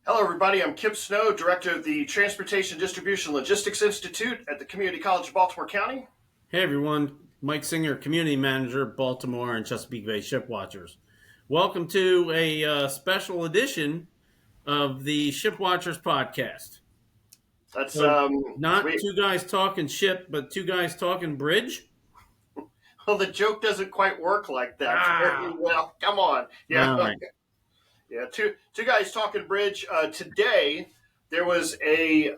Hello, everybody. I'm Kipp Snow, Director of the Transportation Distribution Logistics Institute at the Community College of Baltimore County. Hey everyone, Mike Singer, Community Manager, Baltimore and Chesapeake Bay Ship Watchers. Welcome to a special edition of the Ship Watchers podcast. That's So not sweet. two guys talking ship, but two guys talking bridge. Well, the joke doesn't quite work like that very well. Come on. Yeah. All right. Yeah. Two guys talking bridge. Today there was a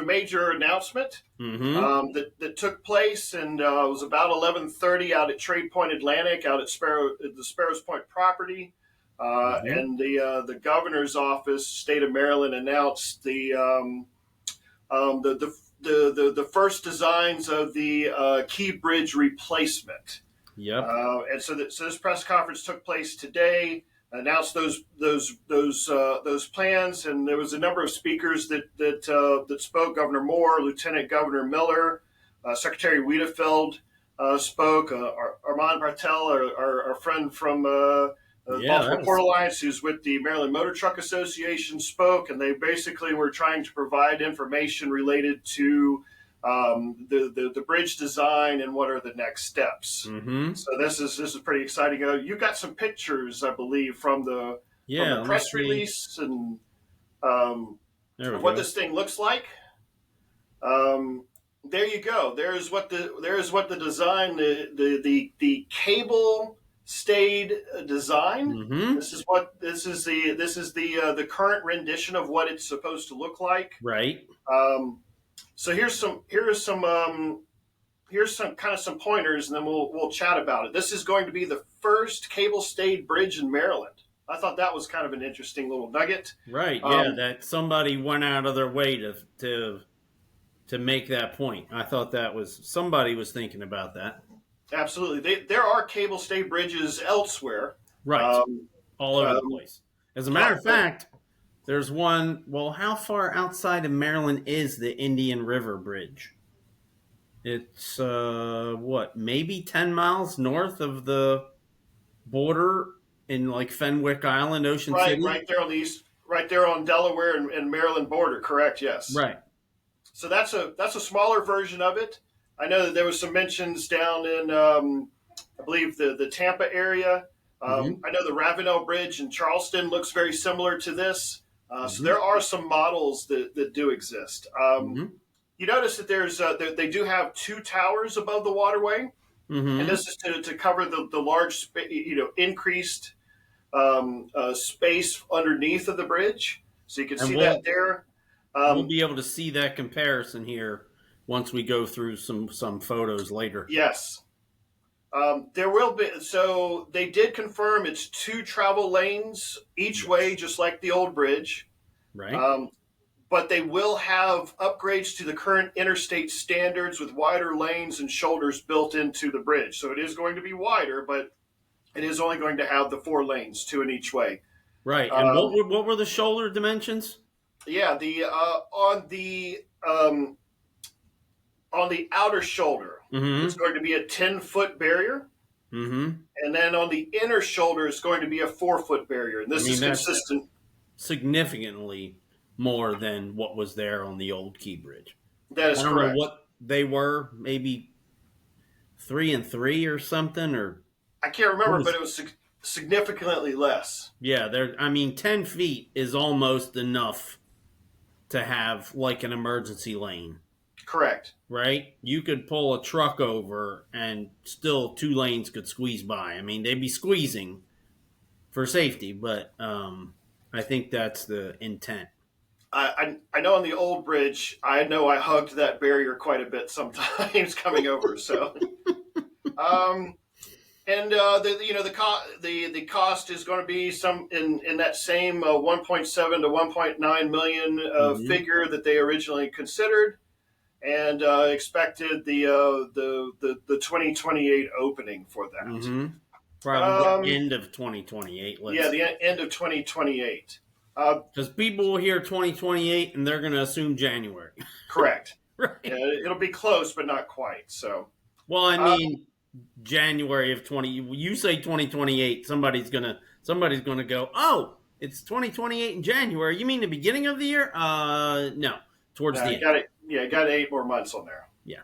major announcement Mm-hmm. that took place, and it was about 11:30 out at Tradepoint Atlantic, out at the Sparrows Point property. Mm-hmm. And the governor's office, state of Maryland, announced the first designs of the Key Bridge replacement. Yep. And so this press conference took place today. Announced those plans, and there was a number of speakers that spoke. Governor Moore, Lieutenant Governor Miller, Secretary Wiedefeld spoke. Armand Bartel, our friend from Baltimore Port Alliance, who's with the Maryland Motor Truck Association, spoke, and they basically were trying to provide information related to the bridge design and what are the next steps. Mm-hmm. So this is pretty exciting. You got some pictures, I believe, from the press release and what this thing looks like. There you go. There's what the design, the cable stayed design. Mm-hmm. This is the current rendition of what it's supposed to look like. Right. So here's some kind of some pointers, and then we'll chat about it. This is going to be the first cable stayed bridge in Maryland. I thought that was kind of an interesting little nugget. Right. Yeah, that somebody went out of their way to make that point. I thought somebody was thinking about that. Absolutely. There are cable stayed bridges elsewhere. Right. All over the place. As a matter of fact, there's one. Well, how far outside of Maryland is the Indian River Bridge? It's maybe 10 miles north of the border in like Fenwick Island, Ocean City. Right there on the east, right there on Delaware and Maryland border. Correct. Yes. Right. So that's a smaller version of it. I know that there was some mentions down in I believe the Tampa area. I know the Ravenel Bridge in Charleston looks very similar to this. So there are some models that do exist. You notice that they do have two towers above the waterway, and this is to cover the large, increased space underneath of the bridge. So you can see that there. We'll be able to see that comparison here once we go through some photos later. Yes. There will be. So they did confirm it's two travel lanes each way, just like the old bridge. Right. But they will have upgrades to the current interstate standards with wider lanes and shoulders built into the bridge. So it is going to be wider, but it is only going to have the 4 lanes, 2 in each way. Right. And what were the shoulder dimensions? Yeah, on the outer shoulder, it's going to be a 10-foot barrier. And then on the inner shoulder, it's going to be a 4-foot barrier. And this is consistent. Significantly more than what was there on the old Key Bridge. That is correct. I don't know what they were, maybe 3 and 3 or something, or I can't remember, but it was significantly less. Yeah, 10 feet is almost enough to have like an emergency lane. Correct. Right? You could pull a truck over and still 2 lanes could squeeze by. I mean, they'd be squeezing for safety, but I think that's the intent. I know on the old bridge, I know I hugged that barrier quite a bit sometimes coming over. So, the cost is going to be some in that same 1.7 to 1.9 million figure that they originally considered, and expected the 2028 opening for that. Probably the end of 2028. The end of 2028. Because people will hear 2028 and they're going to assume January. Correct. Right. Yeah, it'll be close, but not quite. So. Well, I mean, January of 20. You say 2028, somebody's gonna go, oh, it's 2028 in January. You mean the beginning of the year? No, towards the end. Got it. Yeah, got 8 more months on there. Yeah.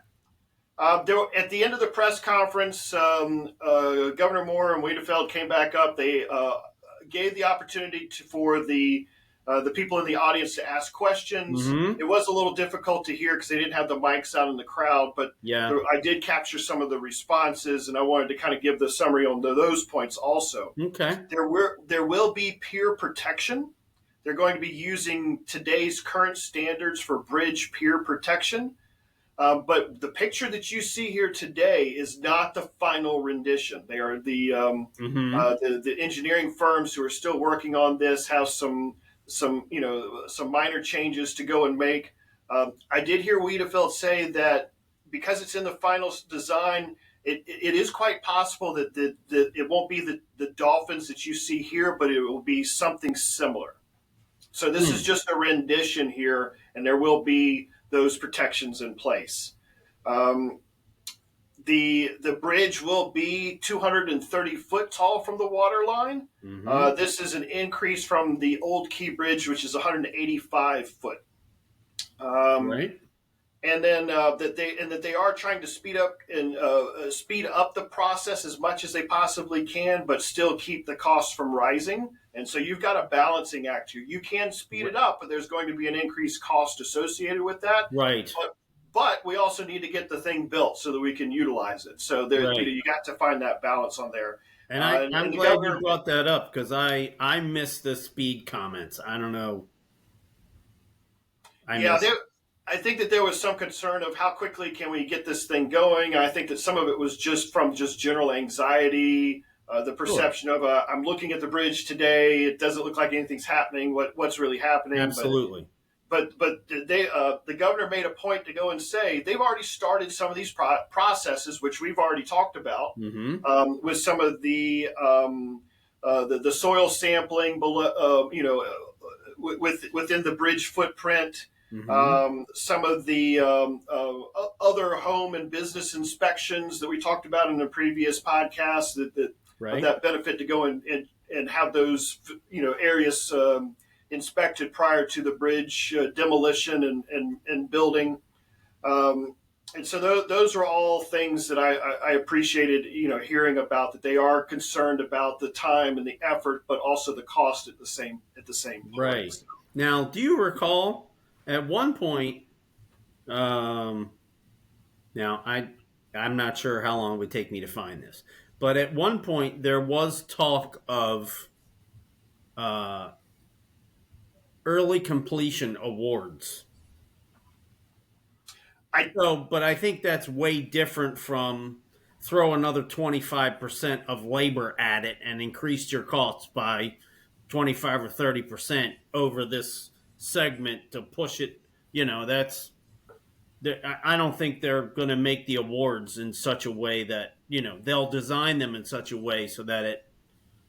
At the end of the press conference, Governor Moore and Wiedefeld came back up. They gave the opportunity for the people in the audience to ask questions. Mm-hmm. It was a little difficult to hear because they didn't have the mics out in the crowd, but I did capture some of the responses, and I wanted to kind of give the summary on those points also. Okay. There will be peer protection. They're going to be using today's current standards for bridge peer protection. But the picture that you see here today is not the final rendition. They are the engineering firms who are still working on this have some minor changes to go and make. I did hear Wiedefeld say that because it's in the final design, it is quite possible that it won't be the dolphins that you see here, but it will be something similar. So this is just a rendition here, and there will be those protections in place. The bridge will be 230 foot tall from the water line. Mm-hmm. This is an increase from the old Key Bridge, which is 185 foot. Right. And then that they are trying to speed up the process as much as they possibly can, but still keep the costs from rising. And so you've got a balancing act here. You can speed it up, but there's going to be an increased cost associated with that. Right. But we also need to get the thing built so that we can utilize it. So you got to find that balance on there. And I'm glad you brought that up because I missed the speed comments. I don't know. I think that there was some concern of how quickly can we get this thing going. I think that some of it was just from general anxiety, the perception of I'm looking at the bridge today. It doesn't look like anything's happening. What's really happening? Absolutely. But the governor made a point to go and say they've already started some of these processes, which we've already talked about, with some of the soil sampling below, within the bridge footprint. Mm-hmm. Some of the other home and business inspections that we talked about in the previous podcast that benefit to go and have those areas inspected prior to the bridge demolition and building. And so those are all things that I appreciated hearing about, that they are concerned about the time and the effort, but also the cost at the same right place. Now, do you recall? At one point, now I'm not sure how long it would take me to find this, but at one point there was talk of early completion awards. But I think that's way different from throw another 25% of labor at it and increase your costs by 25 or 30% over this segment to push it. I don't think they're going to make the awards in such a way that they'll design them in such a way so that it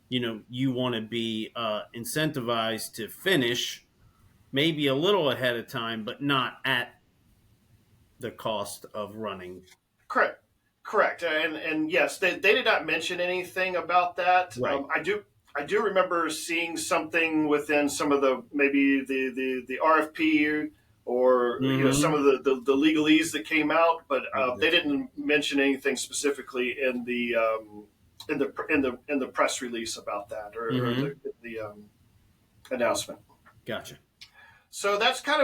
you want to be incentivized to finish maybe a little ahead of time, but not at the cost of running. Correct. And yes, they did not mention anything about that. Right. I do remember seeing something within some of maybe the RFP or some of the legalese that came out, but they didn't mention anything specifically in the press release about that or the announcement. Gotcha. So that's kind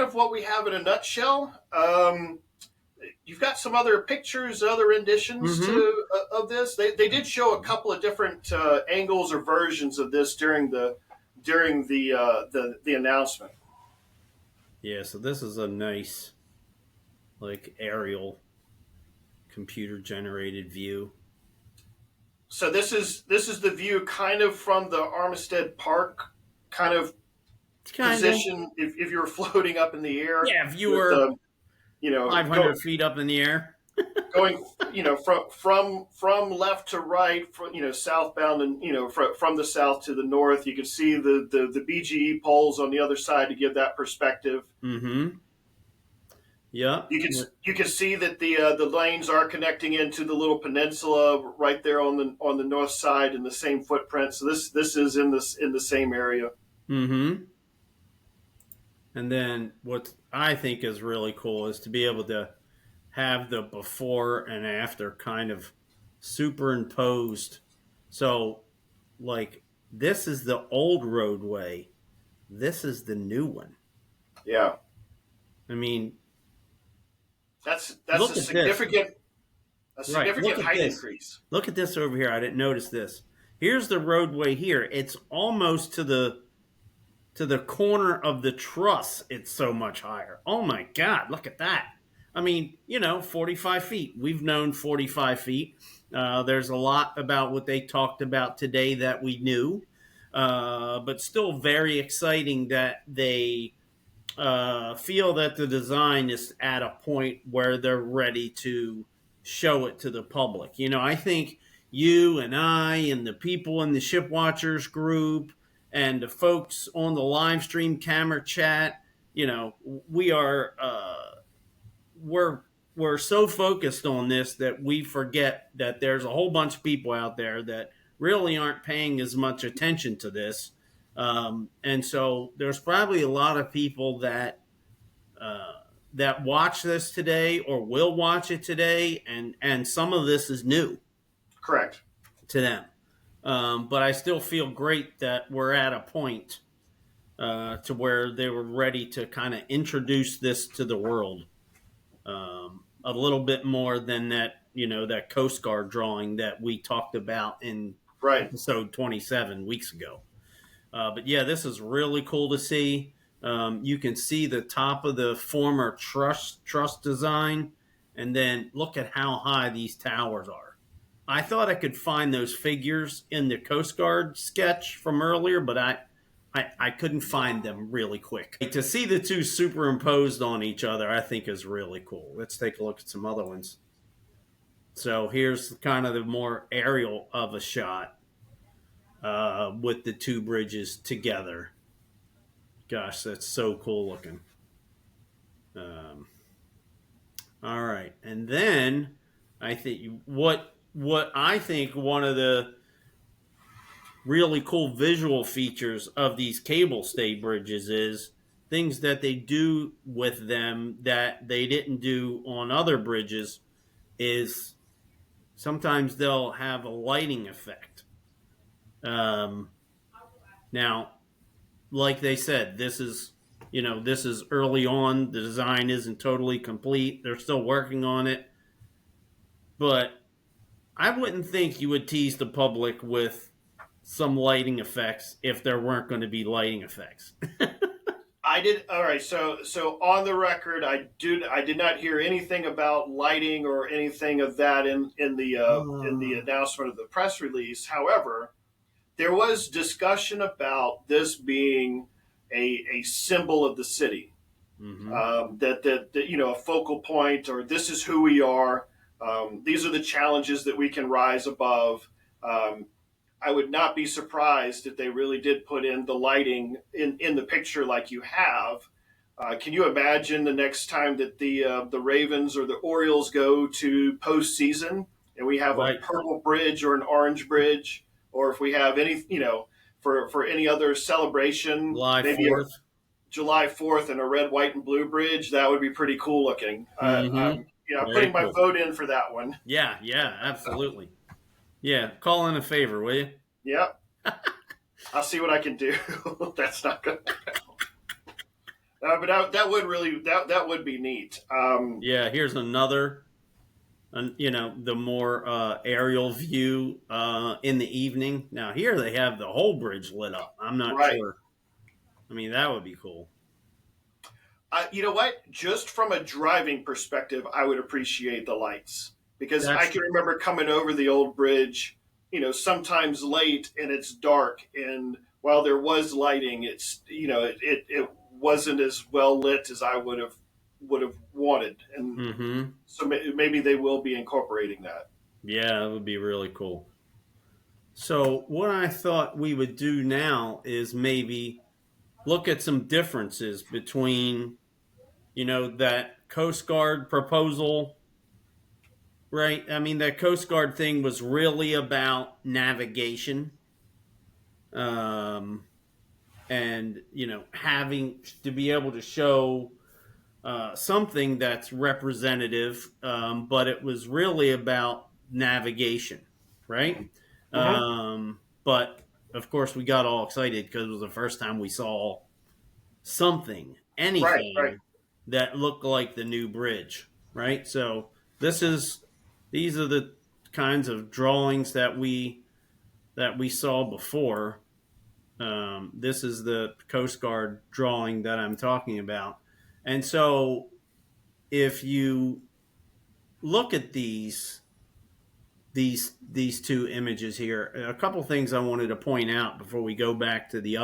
of what we have in a nutshell. You've got some other pictures, other renditions of this. They did show a couple of different angles or versions of this during the announcement. Yeah, so this is a nice, aerial, computer generated view. So this is the view kind of from the Armistead Park position. If you were floating up in the air, if you were 500 feet up in the air, going from left to right, southbound, and from the south to the north. You can see the BGE poles on the other side to give that perspective. Yep. You can see that the lanes are connecting into the little peninsula right there on the north side in the same footprint. So this is in the same area. Mm-hmm. And then what I think is really cool is to be able to have the before and after kind of superimposed. So, like, this is the old roadway, this is the new one. Yeah, I mean, that's look at this. a Right. Look significant at height this. increase. Look at this over here. I didn't notice this. Here's the roadway here. It's almost to the corner of the truss. It's so much higher. Oh my God, look at that. I mean, 45 feet. We've known 45 feet. There's a lot about what they talked about today that we knew, but still very exciting that they feel that the design is at a point where they're ready to show it to the public. I think you and I and the people in the Ship Watchers group and the folks on the live stream camera chat, we are we're so focused on this that we forget that there's a whole bunch of people out there that really aren't paying as much attention to this. And so there's probably a lot of people that watch this today or will watch it today, and some of this is new Correct. to them. But I still feel great that we're at a point to where they were ready to kind of introduce this to the world a little bit more than that Coast Guard drawing that we talked about in Right. episode 27 weeks ago. But yeah, this is really cool to see. You can see the top of the former truss design, and then look at how high these towers are. I thought I could find those figures in the Coast Guard sketch from earlier, but I couldn't find them really quick. To see the two superimposed on each other, I think is really cool. Let's take a look at some other ones. So here's kind of the more aerial of a shot with the two bridges together. Gosh, that's so cool looking. All right, and then I think what I think one of the really cool visual features of these cable stay bridges is things that they do with them that they didn't do on other bridges is sometimes they'll have a lighting effect. Now, like they said, this is early on. The design isn't totally complete. They're still working on it. But I wouldn't think you would tease the public with some lighting effects if there weren't going to be lighting effects. I did. All right. So on the record, I did not hear anything about lighting or anything of that in the announcement of the press release. However, there was discussion about this being a symbol of the city, Mm-hmm. that a focal point, or this is who we are. These are the challenges that we can rise above. I would not be surprised if they really did put in the lighting in the picture like you have. Can you imagine the next time that the Ravens or the Orioles go to postseason and we have a Right. purple bridge or an orange bridge, or if we have any, for any other celebration, July maybe a 4th. July 4th and a red, white, and blue bridge, that would be pretty cool looking. Mm-hmm. I'm Very putting my cool. vote in for that one. Yeah, absolutely. Yeah, call in a favor, will you? Yep. I'll see what I can do. That's not good. But that would really that would be neat. Yeah, here's another, the more aerial view in the evening. Now here they have the whole bridge lit up. I'm not Right. sure. I mean, that would be cool. You know what? Just from a driving perspective, I would appreciate the lights because I That's can remember coming over the old bridge, sometimes late and it's dark. And while there was lighting, it wasn't as well lit as I would have wanted. And mm-hmm. so maybe they will be incorporating that. Yeah, that would be really cool. So what I thought we would do now is maybe look at some differences between, that Coast Guard proposal, right? I mean, that Coast Guard thing was really about navigation, um, and having to be able to show something that's representative, but it was really about navigation, right? Mm-hmm. But of course, we got all excited because it was the first time we saw something, Right, right. anything that looked like the new bridge, right? So this is these are the kinds of drawings that we saw before. This is the Coast Guard drawing that I'm talking about, and so if you look at these two images here, a couple things I wanted to point out before we go back to the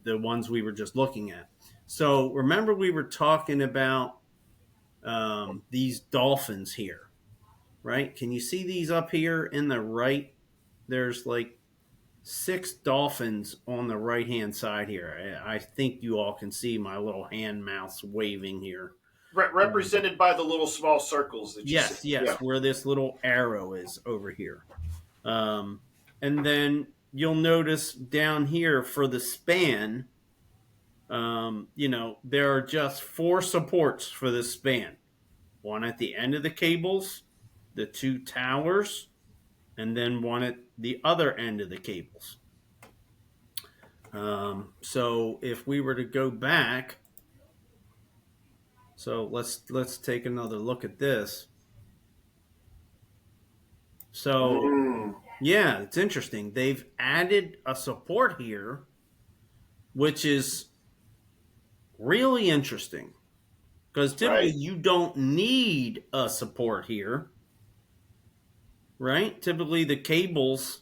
ones we were just looking at. So remember we were talking about these dolphins here, right? Can you see these up here in the right? There's like 6 dolphins on the right hand side here. I think you all can see my little hand mouse waving here. Represented by the little small circles that you see. Yes, yes, Yeah. where this little arrow is over here. Um, and then you'll notice down here for the span, there are just 4 supports for this span. One at the end of the cables, the 2 towers, and then one at the other end of the cables. So if we were to go back, so let's take another look at this. So Mm, yeah, it's interesting. They've added a support here, which is really interesting because typically right. you don't need a support here, right? Typically the cables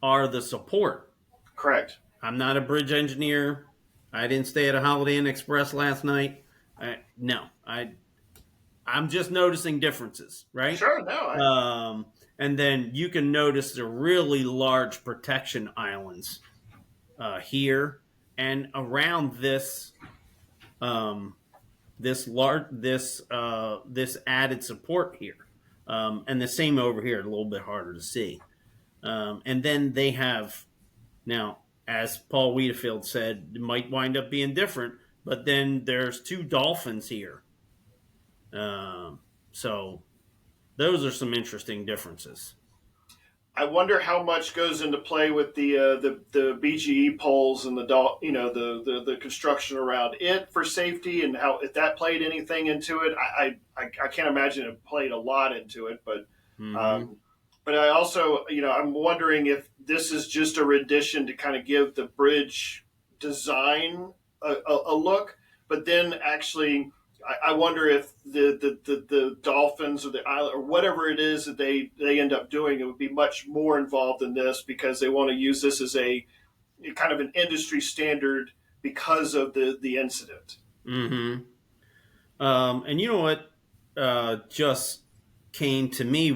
are the support. Correct. I'm not a bridge engineer. I didn't stay at a Holiday Inn Express last night. No, I'm just noticing differences, right? Sure. No. And then you can notice the really large protection islands here and around this this added support here, and the same over here, a little bit harder to see. And then they have now, as Paul Wiedefield said, it might wind up being different, but then there's 2 dolphins here. So those are some interesting differences. I wonder how much goes into play with the BGE poles and the construction around it for safety, and how if that played anything into it. I can't imagine it played a lot into it, Mm-hmm. um, but I also I'm wondering if this is just a rendition to kind of give the bridge design a look, but then actually I wonder if the dolphins or the island or whatever it is that they end up doing, it would be much more involved in this because they want to use this as a kind of an industry standard because of the incident. Mm-hmm. And you know what just came to me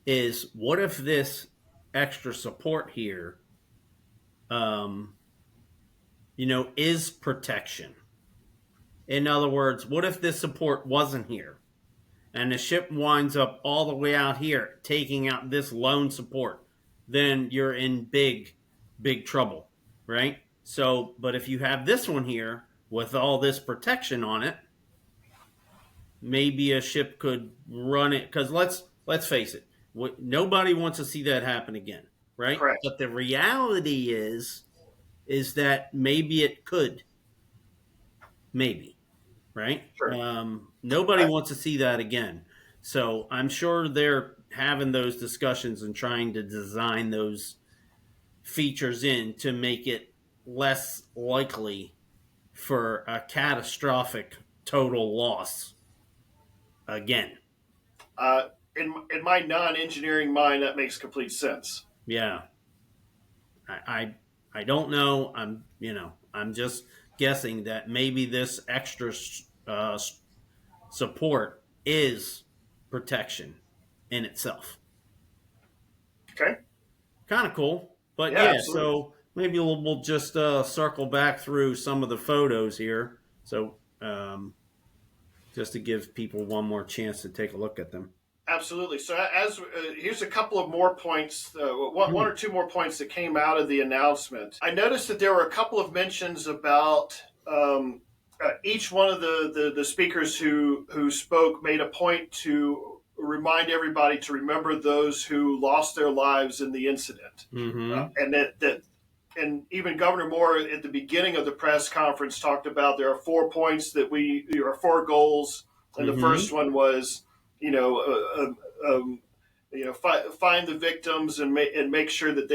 is what if this extra support here, um, is protection? In other words, what if this support wasn't here and the ship winds up all the way out here taking out this lone support? Then you're in big trouble, right? So, but if you have this one here with all this protection on it, maybe a ship could run it, because let's face it, nobody wants to see that happen again, right? Correct. But the reality is that maybe it could, maybe, right? Sure. Nobody I, wants to see that again. So I'm sure they're having those discussions and trying to design those features in to make it less likely for a catastrophic total loss again. uh, in my non-engineering mind, that makes complete sense. Yeah, I don't know. I'm just guessing that maybe this extra uh, support is protection in itself. Okay. Kind of cool, but Yeah. yeah. Absolutely. So maybe we'll just circle back through some of the photos here. So just to give people one more chance to take a look at them. Absolutely. So, as here's a couple of more points, one or two more points that came out of the announcement. I noticed that there were a couple of mentions about each one of the speakers who spoke made a point to remind everybody to remember those who lost their lives in the incident, and that and even Governor Moore at the beginning of the press conference talked about there are 4 points there are 4 goals, and the first one was find the victims and make sure that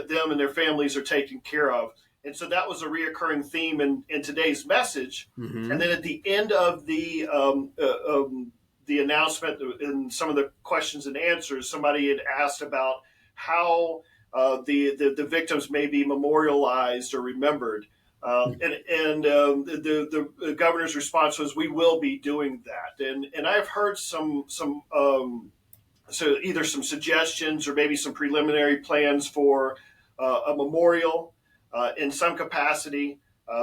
them and their families are taken care of. And so that was a reoccurring theme in today's message. And then at the end of the announcement and some of the questions and answers, somebody had asked about how the victims may be memorialized or remembered. The governor's response was, "We will be doing that." And I've heard some so either some suggestions or maybe some preliminary plans for a memorial in some capacity.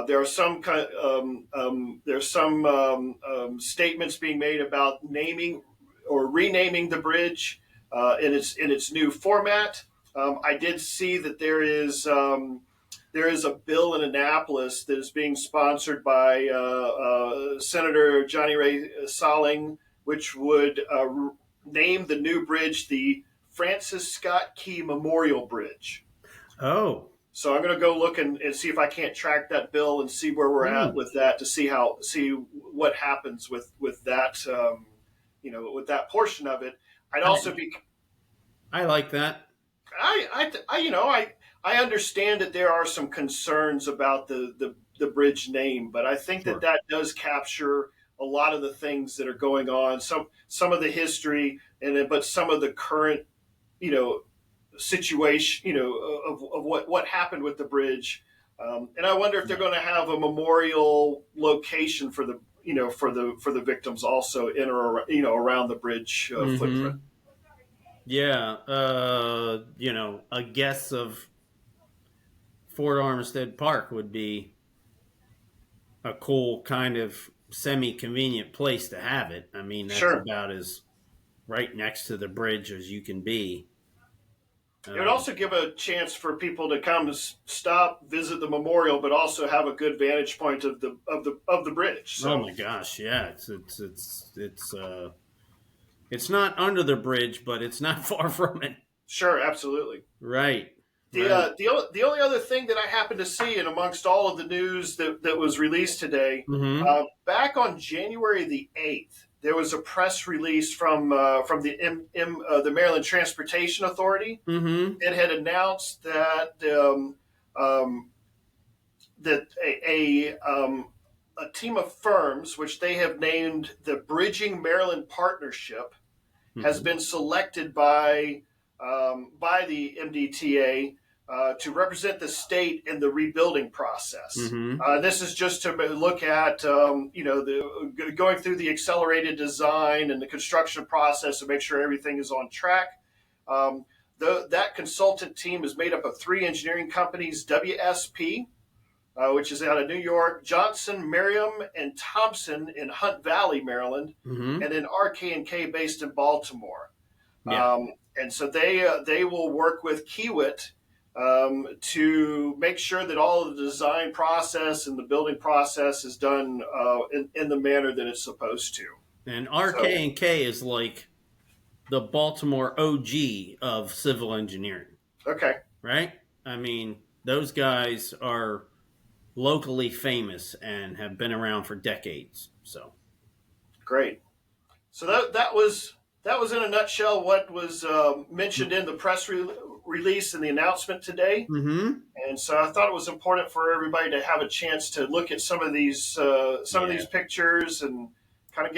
There are some statements being made about naming or renaming the bridge in its new format. I did see that there is a bill in Annapolis that is being sponsored by Senator Johnny Ray Salling, which would name the new bridge the Francis Scott Key Memorial Bridge. Oh. So I'm going to go look and see if I can't track that bill and see where we're at with that to see what happens with that, with that portion of it. I'd also be. I like that. I understand that there are some concerns about the bridge name, but I think that does capture a lot of the things that are going on. Some of the history, but some of the current, situation, of what happened with the bridge. And I wonder if they're going to have a memorial location for the victims also in or around the bridge footprint. Yeah, a guess of Fort Armistead Park would be a cool kind of semi-convenient place to have it. I mean, that's about as right next to the bridge as you can be. It would also give a chance for people to come to stop, visit the memorial, but also have a good vantage point of the bridge. So. Oh my gosh, yeah, it's not under the bridge, but it's not far from it. Sure, absolutely. Right. The only other thing that I happened to see, and amongst all of the news that was released today, back on January the 8th, there was a press release from the Maryland Transportation Authority. It had announced that a team of firms, which they have named the Bridging Maryland Partnership, has been selected by the MDTA to represent the state in the rebuilding process. This is just to look at, going through the accelerated design and the construction process to make sure everything is on track. That consultant team is made up of 3 engineering companies: WSP, which is out of New York, Johnson, Merriam, and Thompson in Hunt Valley, Maryland, and then RK&K based in Baltimore. Yeah. And so they will work with Kiewit to make sure that all of the design process and the building process is done in the manner that it's supposed to. And RK&K is like the Baltimore OG of civil engineering. Okay. Right? I mean, those guys are locally famous and have been around for decades. So great. So that was in a nutshell what was mentioned in the press release and the announcement today. And so I thought it was important for everybody to have a chance to look at some of these pictures and kind of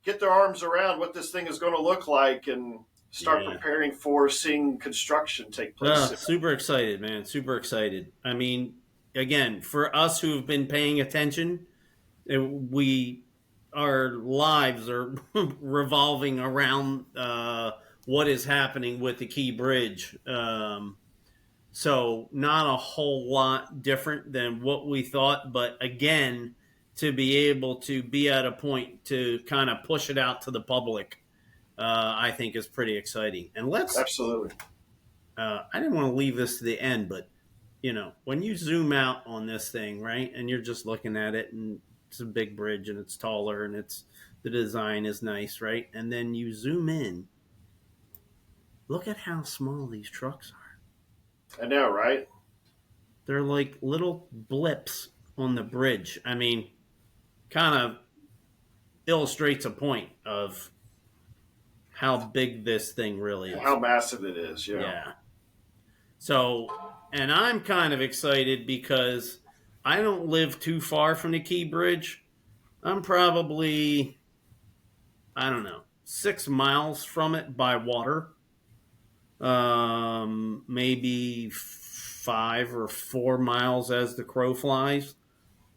get their arms around what this thing is going to look like and start preparing for seeing construction take place. Super excited, man. Super excited. I mean, again, for us who have been paying attention, our lives are revolving around what is happening with the Key Bridge. So not a whole lot different than what we thought. But again, to be able to be at a point to kind of push it out to the public, I think is pretty exciting. And Absolutely. I didn't want to leave this to the end, but when you zoom out on this thing, right, and you're just looking at it, and it's a big bridge, and it's taller, and the design is nice, right, and then you zoom in, look at how small these trucks are. I know, right? They're like little blips on the bridge. I mean, kind of illustrates a point of how big this thing really is. How massive it is, Yeah. So, and I'm kind of excited because I don't live too far from the Key Bridge. I'm probably, I don't know, 6 miles from it by water. Maybe 5 or 4 miles as the crow flies.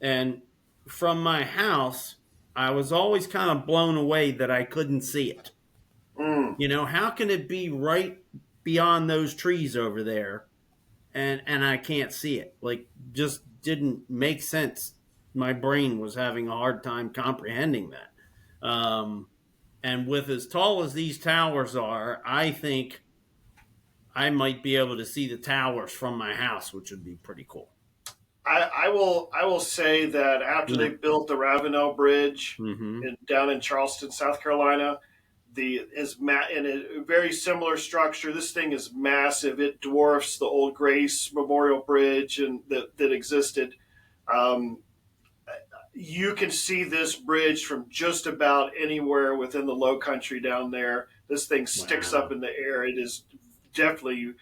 And from my house, I was always kind of blown away that I couldn't see it. How can it be right beyond those trees over there and I can't see it? Like, just didn't make sense. My brain was having a hard time comprehending that. And with as tall as these towers are, I think I might be able to see the towers from my house, which would be pretty cool. I will say that after they built the Ravenel Bridge down in Charleston, South Carolina, in a very similar structure. This thing is massive. It dwarfs the old Grace Memorial Bridge and that existed. You can see this bridge from just about anywhere within the Low Country down there. This thing sticks up in the air. It is definitely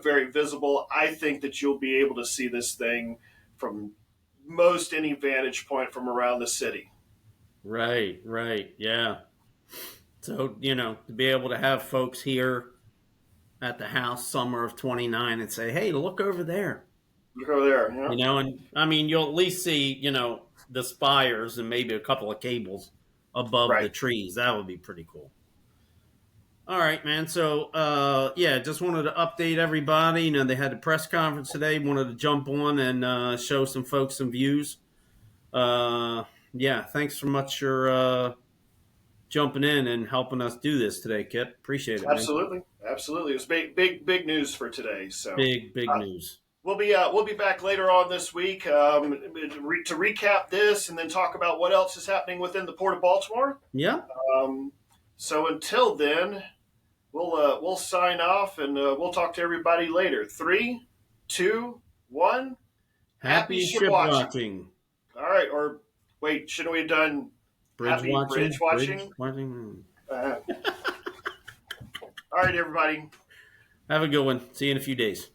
very visible. I think that you'll be able to see this thing from most any vantage point from around the city. Right, yeah. So, to be able to have folks here at the house summer of 29 and say, hey, look over there. Look over there. Yeah. And I mean, you'll at least see, the spires and maybe a couple of cables above the trees. That would be pretty cool. All right, man. So, just wanted to update everybody. They had a press conference today. Wanted to jump on and show some folks some views. Thanks so much for jumping in and helping us do this today, Kip. Appreciate it, man. Absolutely. It was big news for today. So big news. We'll be back later on this week to recap this and then talk about what else is happening within the Port of Baltimore. Yeah. So until then, we'll sign off and we'll talk to everybody later. 3, 2, 1. Happy ship watching. All right. Or wait, shouldn't we have done bridge watching? Bridge watching. All right, everybody. Have a good one. See you in a few days.